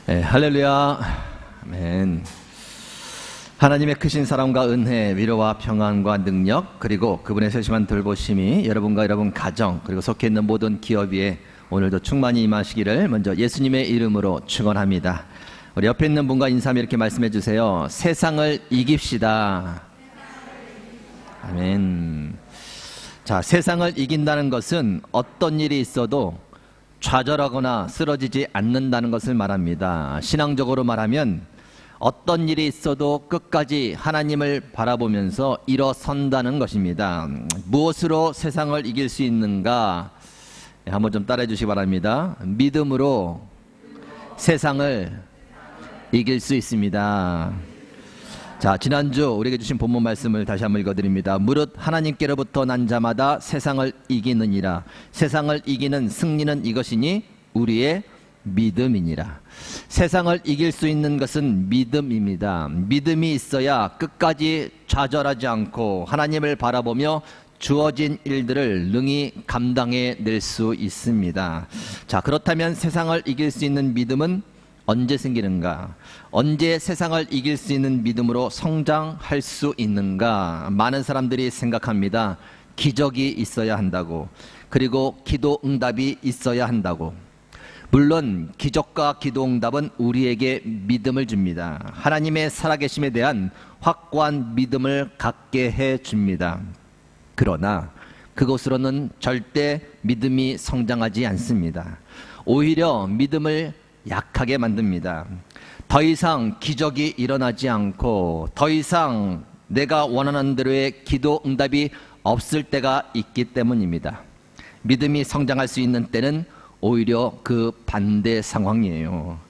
네, 할렐루야. 아멘. 하나님의 크신 사랑과 은혜, 위로와 평안과 능력, 그리고 그분의 세심한 돌보심이 여러분과 여러분 가정, 그리고 속해 있는 모든 기업 위에 오늘도 충만히 임하시기를 먼저 예수님의 이름으로 축원합니다. 우리 옆에 있는 분과 인사하며 이렇게 말씀해 주세요. 세상을 이깁시다. 아멘. 자, 세상을 이긴다는 것은 어떤 일이 있어도 좌절하거나 쓰러지지 않는다는 것을 말합니다. 신앙적으로 말하면 어떤 일이 있어도 끝까지 하나님을 바라보면서 일어선다는 것입니다. 무엇으로 세상을 이길 수 있는가? 한번 좀 따라해 주시기 바랍니다. 믿음으로 세상을 이길 수 있습니다. 자, 지난주 우리에게 주신 본문 말씀을 다시 한번 읽어드립니다. 무릇 하나님께로부터 난 자마다 세상을 이기느니라. 세상을 이기는 승리는 이것이니 우리의 믿음이니라. 세상을 이길 수 있는 것은 믿음입니다. 믿음이 있어야 끝까지 좌절하지 않고 하나님을 바라보며 주어진 일들을 능히 감당해 낼 수 있습니다. 자, 그렇다면 세상을 이길 수 있는 믿음은 언제 생기는가? 언제 세상을 이길 수 있는 믿음으로 성장할 수 있는가? 많은 사람들이 생각합니다. 기적이 있어야 한다고, 그리고 기도 응답이 있어야 한다고. 물론 기적과 기도 응답은 우리에게 믿음을 줍니다. 하나님의 살아계심에 대한 확고한 믿음을 갖게 해줍니다. 그러나 그것으로는 절대 믿음이 성장하지 않습니다. 오히려 믿음을 약하게 만듭니다. 더 이상 기적이 일어나지 않고 더 이상 내가 원하는 대로의 기도 응답이 없을 때가 있기 때문입니다. 믿음이 성장할 수 있는 때는 오히려 그 반대 상황이에요.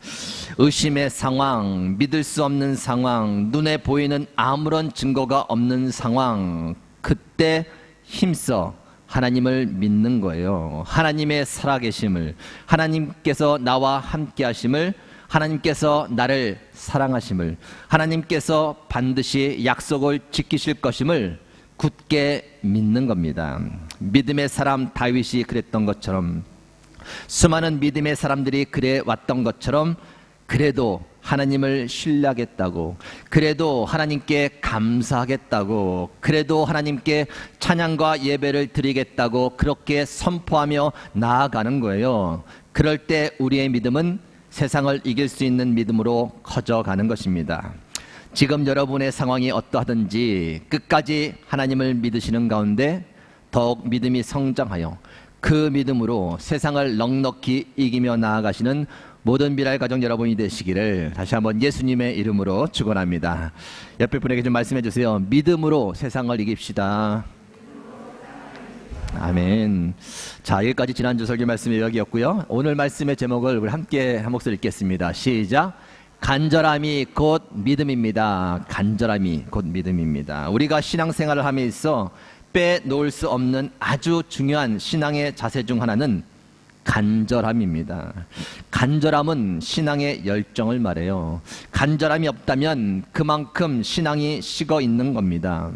의심의 상황, 믿을 수 없는 상황, 눈에 보이는 아무런 증거가 없는 상황, 그때 힘써 하나님을 믿는 거예요. 하나님의 살아계심을, 하나님께서 나와 함께 하심을, 하나님께서 나를 사랑하심을, 하나님께서 반드시 약속을 지키실 것임을 굳게 믿는 겁니다. 믿음의 사람 다윗이 그랬던 것처럼, 수많은 믿음의 사람들이 그래 왔던 것처럼, 그래도 하나님을 신뢰하겠다고, 그래도 하나님께 감사하겠다고, 그래도 하나님께 찬양과 예배를 드리겠다고 그렇게 선포하며 나아가는 거예요. 그럴 때 우리의 믿음은 세상을 이길 수 있는 믿음으로 커져가는 것입니다. 지금 여러분의 상황이 어떠하든지 끝까지 하나님을 믿으시는 가운데 더욱 믿음이 성장하여 그 믿음으로 세상을 넉넉히 이기며 나아가시는 모든 미랄 가정 여러분이 되시기를 다시 한번 예수님의 이름으로 축원합니다. 옆에 분에게 좀 말씀해 주세요. 믿음으로 세상을 이깁시다. 아멘. 자, 여기까지 지난주 설교 말씀의 요약이었고요. 오늘 말씀의 제목을 우리 함께 한 목소리 읽겠습니다. 시작. 간절함이 곧 믿음입니다. 간절함이 곧 믿음입니다. 우리가 신앙생활을 함에 있어 빼놓을 수 없는 아주 중요한 신앙의 자세 중 하나는 간절함입니다. 간절함은 신앙의 열정을 말해요. 간절함이 없다면 그만큼 신앙이 식어 있는 겁니다.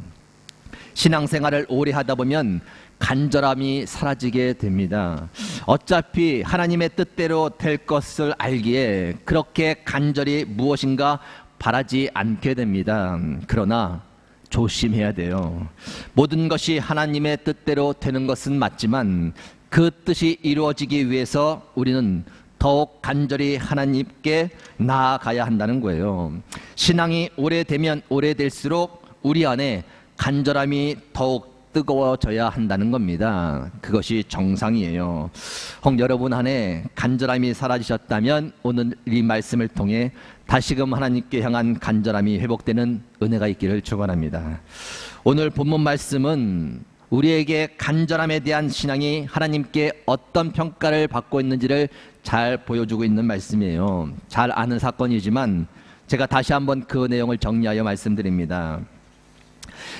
신앙생활을 오래 하다 보면 간절함이 사라지게 됩니다. 어차피 하나님의 뜻대로 될 것을 알기에 그렇게 간절히 무엇인가 바라지 않게 됩니다. 그러나 조심해야 돼요. 모든 것이 하나님의 뜻대로 되는 것은 맞지만 그 뜻이 이루어지기 위해서 우리는 더욱 간절히 하나님께 나아가야 한다는 거예요. 신앙이 오래되면 오래될수록 우리 안에 간절함이 더욱 뜨거워져야 한다는 겁니다. 그것이 정상이에요. 혹 여러분 안에 간절함이 사라지셨다면 오늘 이 말씀을 통해 다시금 하나님께 향한 간절함이 회복되는 은혜가 있기를 축원합니다. 오늘 본문 말씀은 우리에게 간절함에 대한 신앙이 하나님께 어떤 평가를 받고 있는지를 잘 보여주고 있는 말씀이에요. 잘 아는 사건이지만 제가 다시 한번 그 내용을 정리하여 말씀드립니다.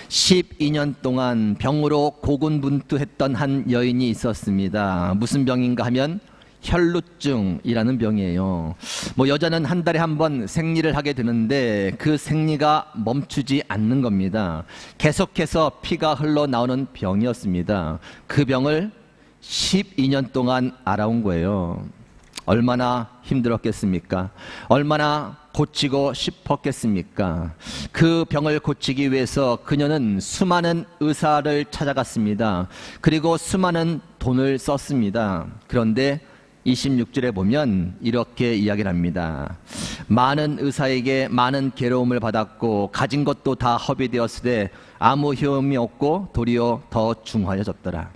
12년 동안 병으로 고군분투했던 한 여인이 있었습니다. 무슨 병인가 하면 혈루증이라는 병이에요. 여자는 한 달에 한 번 생리를 하게 되는데 그 생리가 멈추지 않는 겁니다. 계속해서 피가 흘러나오는 병이었습니다. 그 병을 12년 동안 알아온 거예요. 얼마나 힘들었겠습니까? 얼마나 고치고 싶었겠습니까? 그 병을 고치기 위해서 그녀는 수많은 의사를 찾아갔습니다. 그리고 수많은 돈을 썼습니다. 그런데 26절에 보면 이렇게 이야기를 합니다. 많은 의사에게 많은 괴로움을 받았고 가진 것도 다 허비되었으되 아무 효험이 없고 도리어 더 중하여졌더라.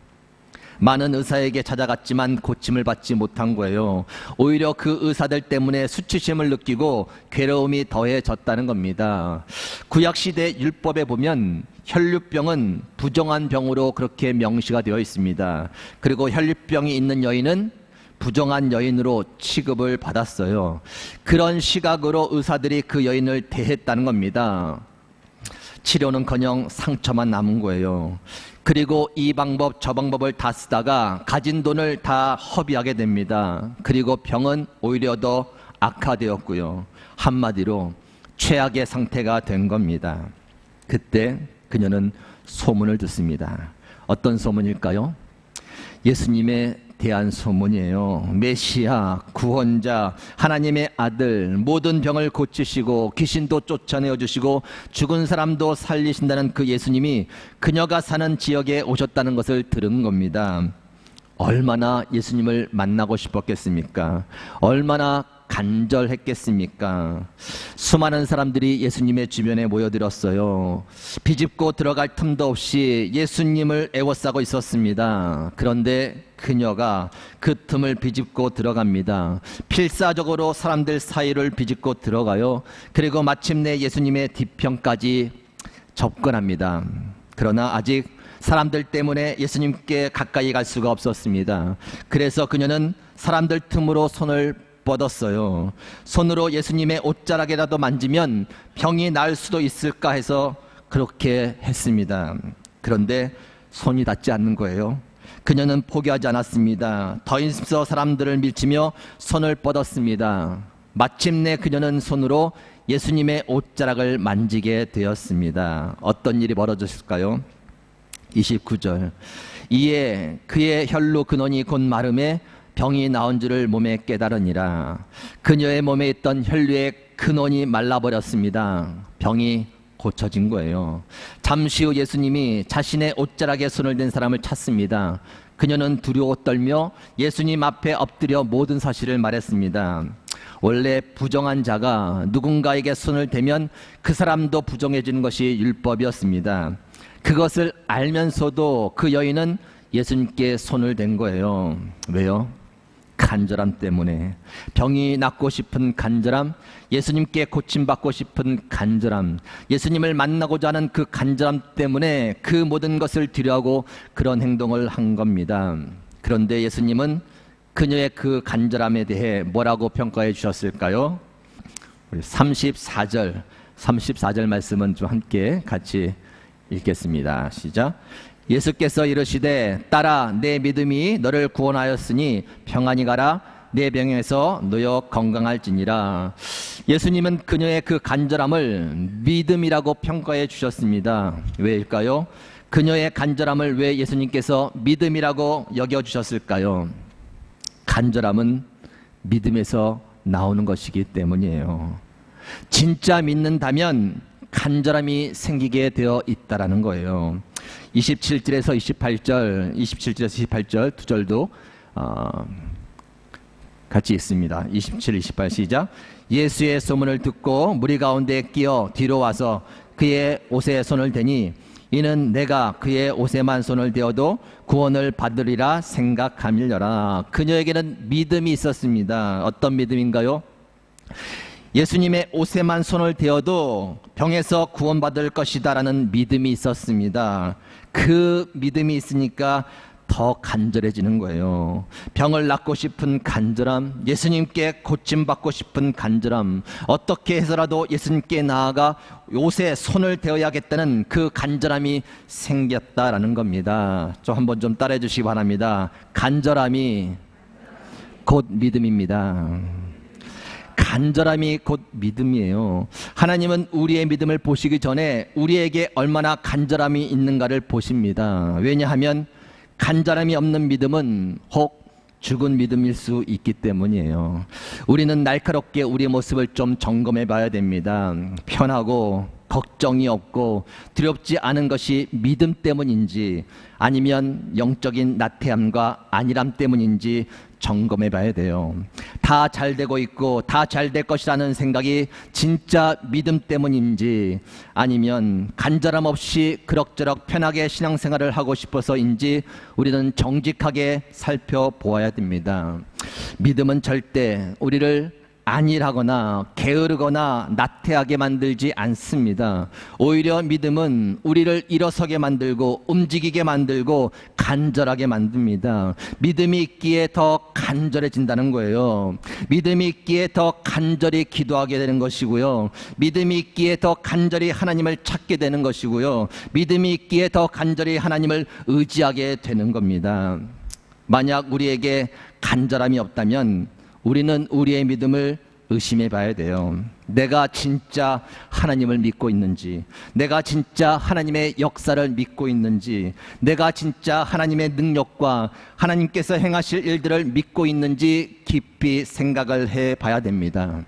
많은 의사에게 찾아갔지만 고침을 받지 못한 거예요. 오히려 그 의사들 때문에 수치심을 느끼고 괴로움이 더해졌다는 겁니다. 구약시대 율법에 보면 혈류병은 부정한 병으로 그렇게 명시가 되어 있습니다. 그리고 혈류병이 있는 여인은 부정한 여인으로 취급을 받았어요. 그런 시각으로 의사들이 그 여인을 대했다는 겁니다. 치료는커녕 상처만 남은 거예요. 그리고 이 방법 저 방법을 다 쓰다가 가진 돈을 다 허비하게 됩니다. 그리고 병은 오히려 더 악화되었고요. 한마디로 최악의 상태가 된 겁니다. 그때 그녀는 소문을 듣습니다. 어떤 소문일까요? 예수님에 대한 소문이에요. 메시아, 구원자, 하나님의 아들, 모든 병을 고치시고 귀신도 쫓아내어 주시고 죽은 사람도 살리신다는 그 예수님이 그녀가 사는 지역에 오셨다는 것을 들은 겁니다. 얼마나 예수님을 만나고 싶었겠습니까? 얼마나 간절했겠습니까? 수많은 사람들이 예수님의 주변에 모여들었어요. 비집고 들어갈 틈도 없이 예수님을 애워싸고 있었습니다. 그런데 그녀가 그 틈을 비집고 들어갑니다. 필사적으로 사람들 사이를 비집고 들어가요. 그리고 마침내 예수님의 뒤편까지 접근합니다. 그러나 아직 사람들 때문에 예수님께 가까이 갈 수가 없었습니다. 그래서 그녀는 사람들 틈으로 손을 뻗었어요. 손으로 예수님의 옷자락이라도 만지면 병이 나을 수도 있을까 해서 그렇게 했습니다. 그런데 손이 닿지 않는 거예요. 그녀는 포기하지 않았습니다. 더 힘써 사람들을 밀치며 손을 뻗었습니다. 마침내 그녀는 손으로 예수님의 옷자락을 만지게 되었습니다. 어떤 일이 벌어졌을까요? 29절. 이에 그의 혈로 근원이 곧 마름에 병이 나온 줄을 몸에 깨달으니라. 그녀의 몸에 있던 혈류의 근원이 말라버렸습니다. 병이 고쳐진 거예요. 잠시 후 예수님이 자신의 옷자락에 손을 댄 사람을 찾습니다. 그녀는 두려워 떨며 예수님 앞에 엎드려 모든 사실을 말했습니다. 원래 부정한 자가 누군가에게 손을 대면 그 사람도 부정해지는 것이 율법이었습니다. 그것을 알면서도 그 여인은 예수님께 손을 댄 거예요. 왜요? 간절함 때문에. 병이 낫고 싶은 간절함, 예수님께 고침받고 싶은 간절함, 예수님을 만나고자 하는 그 간절함 때문에 그 모든 것을 뒤로하고 그런 행동을 한 겁니다. 그런데 예수님은 그녀의 그 간절함에 대해 뭐라고 평가해 주셨을까요? 34절 말씀은 좀 함께 같이 읽겠습니다. 시작. 예수께서 이르시되 딸아 내 믿음이 너를 구원하였으니 평안히 가라 내 병에서 놓여 건강할지니라. 예수님은 그녀의 그 간절함을 믿음이라고 평가해 주셨습니다. 왜일까요? 그녀의 간절함을 왜 예수님께서 믿음이라고 여겨주셨을까요? 간절함은 믿음에서 나오는 것이기 때문이에요. 진짜 믿는다면 간절함이 생기게 되어 있다라는 거예요. 27절에서 28절 두 절도 같이 있습니다. 27, 28 시작. 예수의 소문을 듣고 무리 가운데 끼어 뒤로 와서 그의 옷에 손을 대니 이는 내가 그의 옷에만 손을 대어도 구원을 받으리라 생각함이려라. 그녀에게는 믿음이 있었습니다. 어떤 믿음인가요? 예수님의 옷에만 손을 대어도 병에서 구원받을 것이다 라는 믿음이 있었습니다. 그 믿음이 있으니까 더 간절해지는 거예요. 병을 낫고 싶은 간절함, 예수님께 고침받고 싶은 간절함, 어떻게 해서라도 예수님께 나아가 옷에 손을 대어야겠다는 그 간절함이 생겼다라는 겁니다. 좀 한번 좀 따라해 주시기 바랍니다. 간절함이 곧 믿음입니다. 간절함이 곧 믿음이에요. 하나님은 우리의 믿음을 보시기 전에 우리에게 얼마나 간절함이 있는가를 보십니다. 왜냐하면 간절함이 없는 믿음은 혹 죽은 믿음일 수 있기 때문이에요. 우리는 날카롭게 우리의 모습을 좀 점검해 봐야 됩니다. 편하고 걱정이 없고 두렵지 않은 것이 믿음 때문인지 아니면 영적인 나태함과 안일함 때문인지 점검해 봐야 돼요. 다 잘 되고 있고 다 잘 될 것이라는 생각이 진짜 믿음 때문인지 아니면 간절함 없이 그럭저럭 편하게 신앙생활을 하고 싶어서인지 우리는 정직하게 살펴보아야 됩니다. 믿음은 절대 우리를 안일하거나 게으르거나 나태하게 만들지 않습니다. 오히려 믿음은 우리를 일어서게 만들고 움직이게 만들고 간절하게 만듭니다. 믿음이 있기에 더 간절해진다는 거예요. 믿음이 있기에 더 간절히 기도하게 되는 것이고요. 믿음이 있기에 더 간절히 하나님을 찾게 되는 것이고요. 믿음이 있기에 더 간절히 하나님을 의지하게 되는 겁니다. 만약 우리에게 간절함이 없다면 우리는 우리의 믿음을 의심해 봐야 돼요. 내가 진짜 하나님을 믿고 있는지, 내가 진짜 하나님의 역사를 믿고 있는지, 내가 진짜 하나님의 능력과 하나님께서 행하실 일들을 믿고 있는지 깊이 생각을 해 봐야 됩니다.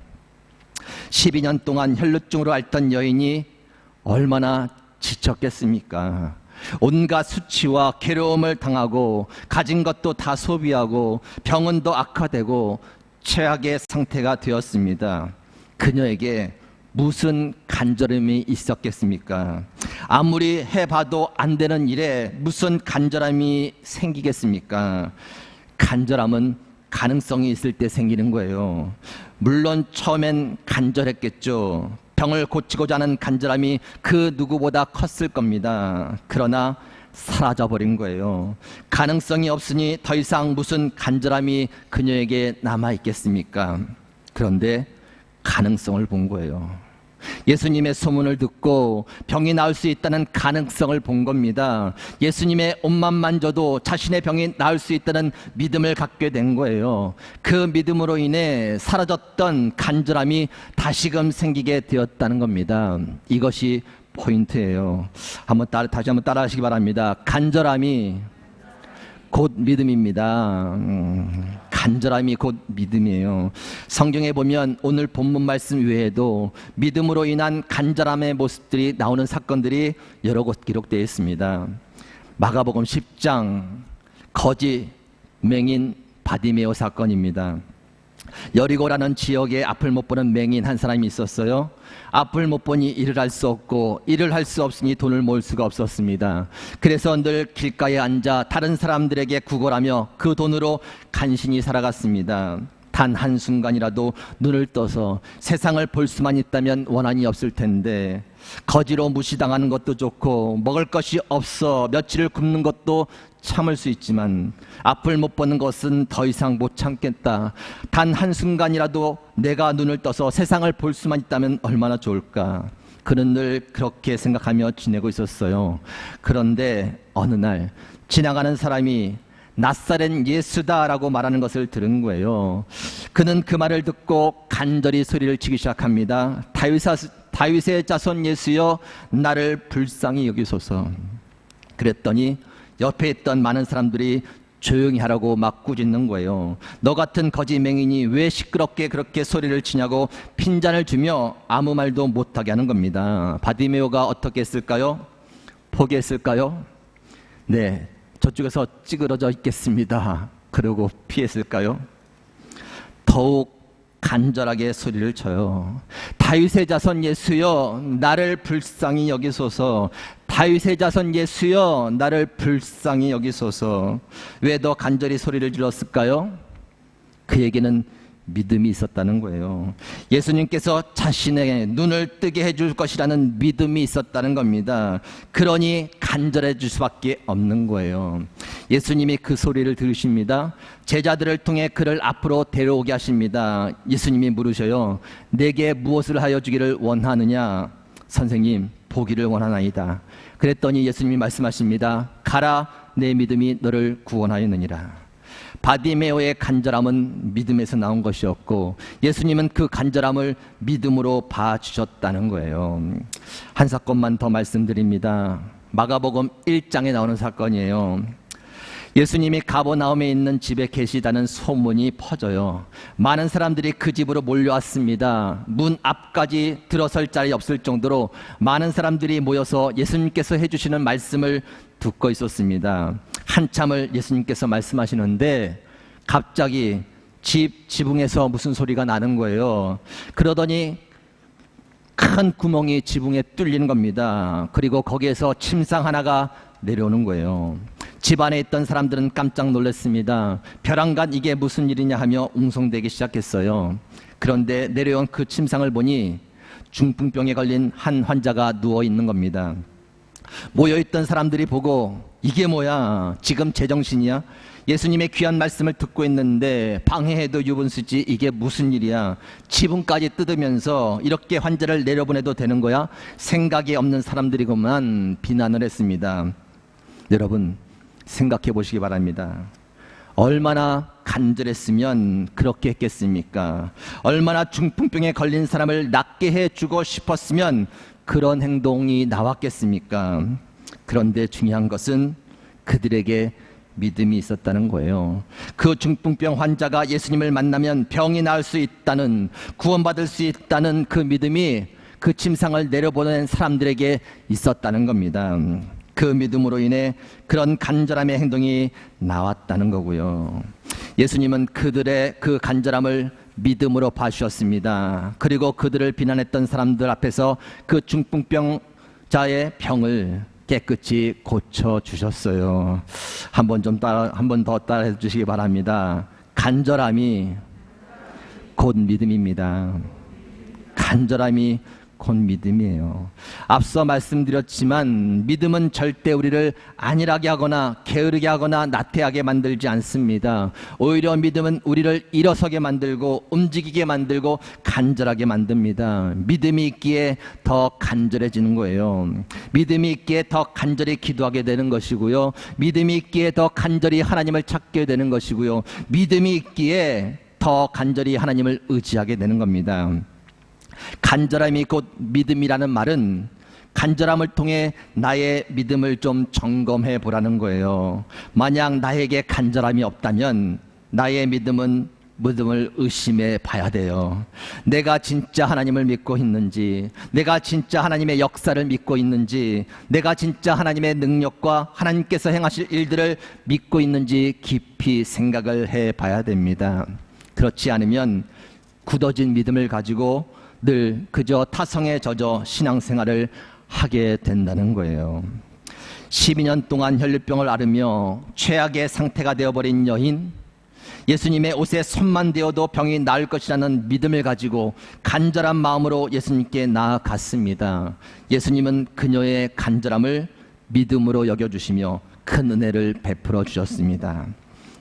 12년 동안 혈루증으로 앓던 여인이 얼마나 지쳤겠습니까? 온갖 수치와 괴로움을 당하고 가진 것도 다 소비하고 병은도 악화되고 최악의 상태가 되었습니다. 그녀에게 무슨 간절함이 있었겠습니까? 아무리 해봐도 안 되는 일에 무슨 간절함이 생기겠습니까? 간절함은 가능성이 있을 때 생기는 거예요. 물론 처음엔 간절했겠죠. 병을 고치고자 하는 간절함이 그 누구보다 컸을 겁니다. 그러나 사라져버린 거예요. 가능성이 없으니 더 이상 무슨 간절함이 그녀에게 남아있겠습니까? 그런데 가능성을 본 거예요. 예수님의 소문을 듣고 병이 나을 수 있다는 가능성을 본 겁니다. 예수님의 옷만 만져도 자신의 병이 나을 수 있다는 믿음을 갖게 된 거예요. 그 믿음으로 인해 사라졌던 간절함이 다시금 생기게 되었다는 겁니다. 이것이 포인트예요. 다시 한번 따라하시기 바랍니다. 간절함이 곧 믿음입니다. 간절함이 곧 믿음이에요. 성경에 보면 오늘 본문 말씀 외에도 믿음으로 인한 간절함의 모습들이 나오는 사건들이 여러 곳 기록되어 있습니다. 마가복음 10장 거지 맹인 바디메오 사건입니다. 여리고라는 지역에 앞을 못 보는 맹인 한 사람이 있었어요. 앞을 못 보니 일을 할 수 없고 일을 할 수 없으니 돈을 모을 수가 없었습니다. 그래서 늘 길가에 앉아 다른 사람들에게 구걸하며 그 돈으로 간신히 살아갔습니다. 단 한순간이라도 눈을 떠서 세상을 볼 수만 있다면 원한이 없을 텐데 거지로 무시당하는 것도 좋고 먹을 것이 없어 며칠을 굶는 것도 참을 수 있지만 앞을 못 보는 것은 더 이상 못 참겠다. 단 한순간이라도 내가 눈을 떠서 세상을 볼 수만 있다면 얼마나 좋을까. 그는 늘 그렇게 생각하며 지내고 있었어요. 그런데 어느 날 지나가는 사람이 나사렛 예수다라고 말하는 것을 들은 거예요. 그는 그 말을 듣고 간절히 소리를 치기 시작합니다. 다윗의 자손 예수여 나를 불쌍히 여기소서. 그랬더니 옆에 있던 많은 사람들이 조용히 하라고 막 꾸짖는 거예요. 너 같은 거지 맹인이 왜 시끄럽게 그렇게 소리를 치냐고 핀잔을 주며 아무 말도 못하게 하는 겁니다. 바디메오가 어떻게 했을까요? 포기했을까요? 네, 저쪽에서 찌그러져 있겠습니다. 그러고 피했을까요? 더욱 간절하게 소리를 쳐요. 다윗의 자손 예수여 나를 불쌍히 여기소서. 다윗의 자손 예수여 나를 불쌍히 여기소서. 왜 더 간절히 소리를 질렀을까요? 그에게는 믿음이 있었다는 거예요. 예수님께서 자신의 눈을 뜨게 해줄 것이라는 믿음이 있었다는 겁니다. 그러니 간절해질 수밖에 없는 거예요. 예수님이 그 소리를 들으십니다. 제자들을 통해 그를 앞으로 데려오게 하십니다. 예수님이 물으셔요. 내게 무엇을 하여 주기를 원하느냐? 선생님, 보기를 원하나이다. 그랬더니 예수님이 말씀하십니다. 가라, 내 믿음이 너를 구원하였느니라. 바디메오의 간절함은 믿음에서 나온 것이었고 예수님은 그 간절함을 믿음으로 봐주셨다는 거예요. 한 사건만 더 말씀드립니다. 마가복음 1장에 나오는 사건이에요. 예수님이 가버나움에 있는 집에 계시다는 소문이 퍼져요. 많은 사람들이 그 집으로 몰려왔습니다. 문 앞까지 들어설 자리 없을 정도로 많은 사람들이 모여서 예수님께서 해주시는 말씀을 듣고 있었습니다. 한참을 예수님께서 말씀하시는데 갑자기 지붕에서 무슨 소리가 나는 거예요. 그러더니 큰 구멍이 지붕에 뚫리는 겁니다. 그리고 거기에서 침상 하나가 내려오는 거예요. 집 안에 있던 사람들은 깜짝 놀랐습니다. 벼랑간 이게 무슨 일이냐 하며 웅성대기 시작했어요. 그런데 내려온 그 침상을 보니 중풍병에 걸린 한 환자가 누워 있는 겁니다. 모여있던 사람들이 보고 이게 뭐야? 지금 제정신이야? 예수님의 귀한 말씀을 듣고 있는데 방해해도 유분수지 이게 무슨 일이야? 지붕까지 뜯으면서 이렇게 환자를 내려보내도 되는 거야? 생각이 없는 사람들이고만 비난을 했습니다. 여러분 생각해 보시기 바랍니다. 얼마나 간절했으면 그렇게 했겠습니까? 얼마나 중풍병에 걸린 사람을 낫게 해주고 싶었으면 그런 행동이 나왔겠습니까? 그런데 중요한 것은 그들에게 믿음이 있었다는 거예요. 그 중풍병 환자가 예수님을 만나면 병이 나을 수 있다는, 구원받을 수 있다는 그 믿음이 그 침상을 내려보낸 사람들에게 있었다는 겁니다. 그 믿음으로 인해 그런 간절함의 행동이 나왔다는 거고요. 예수님은 그들의 그 간절함을 믿음으로 봐주셨습니다. 그리고 그들을 비난했던 사람들 앞에서 그 중풍병자의 병을 깨끗이 고쳐주셨어요. 한 번 더 따라해 주시기 바랍니다. 간절함이 곧 믿음입니다. 간절함이 곧 믿음이에요. 앞서 말씀드렸지만 믿음은 절대 우리를 안일하게 하거나 게으르게 하거나 나태하게 만들지 않습니다. 오히려 믿음은 우리를 일어서게 만들고 움직이게 만들고 간절하게 만듭니다. 믿음이 있기에 더 간절해지는 거예요. 믿음이 있기에 더 간절히 기도하게 되는 것이고요. 믿음이 있기에 더 간절히 하나님을 찾게 되는 것이고요. 믿음이 있기에 더 간절히 하나님을 의지하게 되는 겁니다. 간절함이 곧 믿음이라는 말은 간절함을 통해 나의 믿음을 좀 점검해 보라는 거예요. 만약 나에게 간절함이 없다면 나의 믿음을 의심해 봐야 돼요. 내가 진짜 하나님을 믿고 있는지, 내가 진짜 하나님의 역사를 믿고 있는지, 내가 진짜 하나님의 능력과 하나님께서 행하실 일들을 믿고 있는지 깊이 생각을 해 봐야 됩니다. 그렇지 않으면 굳어진 믿음을 가지고 늘 그저 타성에 젖어 신앙생활을 하게 된다는 거예요. 12년 동안 혈류병을 앓으며 최악의 상태가 되어버린 여인, 예수님의 옷에 손만 대어도 병이 나을 것이라는 믿음을 가지고 간절한 마음으로 예수님께 나아갔습니다. 예수님은 그녀의 간절함을 믿음으로 여겨주시며 큰 은혜를 베풀어 주셨습니다.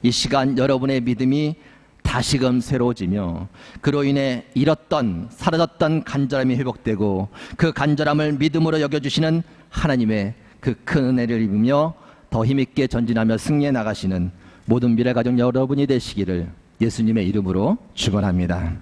이 시간 여러분의 믿음이 다시금 새로워지며 그로 인해 잃었던 사라졌던 간절함이 회복되고 그 간절함을 믿음으로 여겨주시는 하나님의 그 큰 은혜를 입으며 더 힘있게 전진하며 승리해 나가시는 모든 미래 가족 여러분이 되시기를 예수님의 이름으로 축원합니다.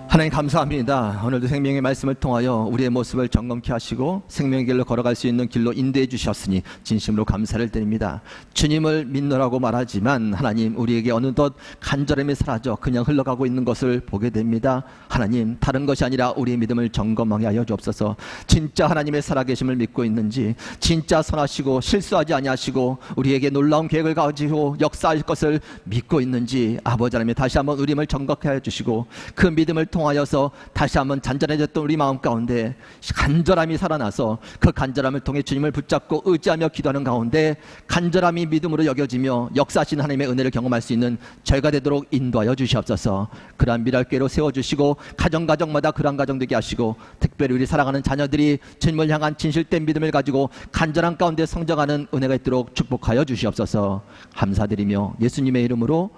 하나님 감사합니다. 오늘도 생명의 말씀을 통하여 우리의 모습을 점검케 하시고 생명의 길로 걸어갈 수 있는 길로 인도해 주셨으니 진심으로 감사를 드립니다. 주님을 믿노라고 말하지만 하나님 우리에게 어느덧 간절함이 사라져 그냥 흘러가고 있는 것을 보게 됩니다. 하나님 다른 것이 아니라 우리의 믿음을 점검하게 하여 주옵소서. 진짜 하나님의 살아계심을 믿고 있는지, 진짜 선하시고 실수하지 아니하시고 우리에게 놀라운 계획을 가지고 역사할 것을 믿고 있는지 아버지 하나님 다시 한번 우리 힘을 점검케 하여 주시고 그 믿음을 통하여서 다시 한번 잔잔해졌던 우리 마음 가운데 간절함이 살아나서 그 간절함을 통해 주님을 붙잡고 의지하며 기도하는 가운데 간절함이 믿음으로 여겨지며 역사하신 하나님의 은혜를 경험할 수 있는 저희가 되도록 인도하여 주시옵소서. 그러한 미랄궤로 세워주시고 가정마다 그러한 가정 되게 하시고 특별히 우리 사랑하는 자녀들이 주님을 향한 진실된 믿음을 가지고 간절한 가운데 성장하는 은혜가 있도록 축복하여 주시옵소서. 감사드리며 예수님의 이름으로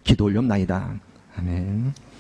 기도 올려옵나이다. 아멘.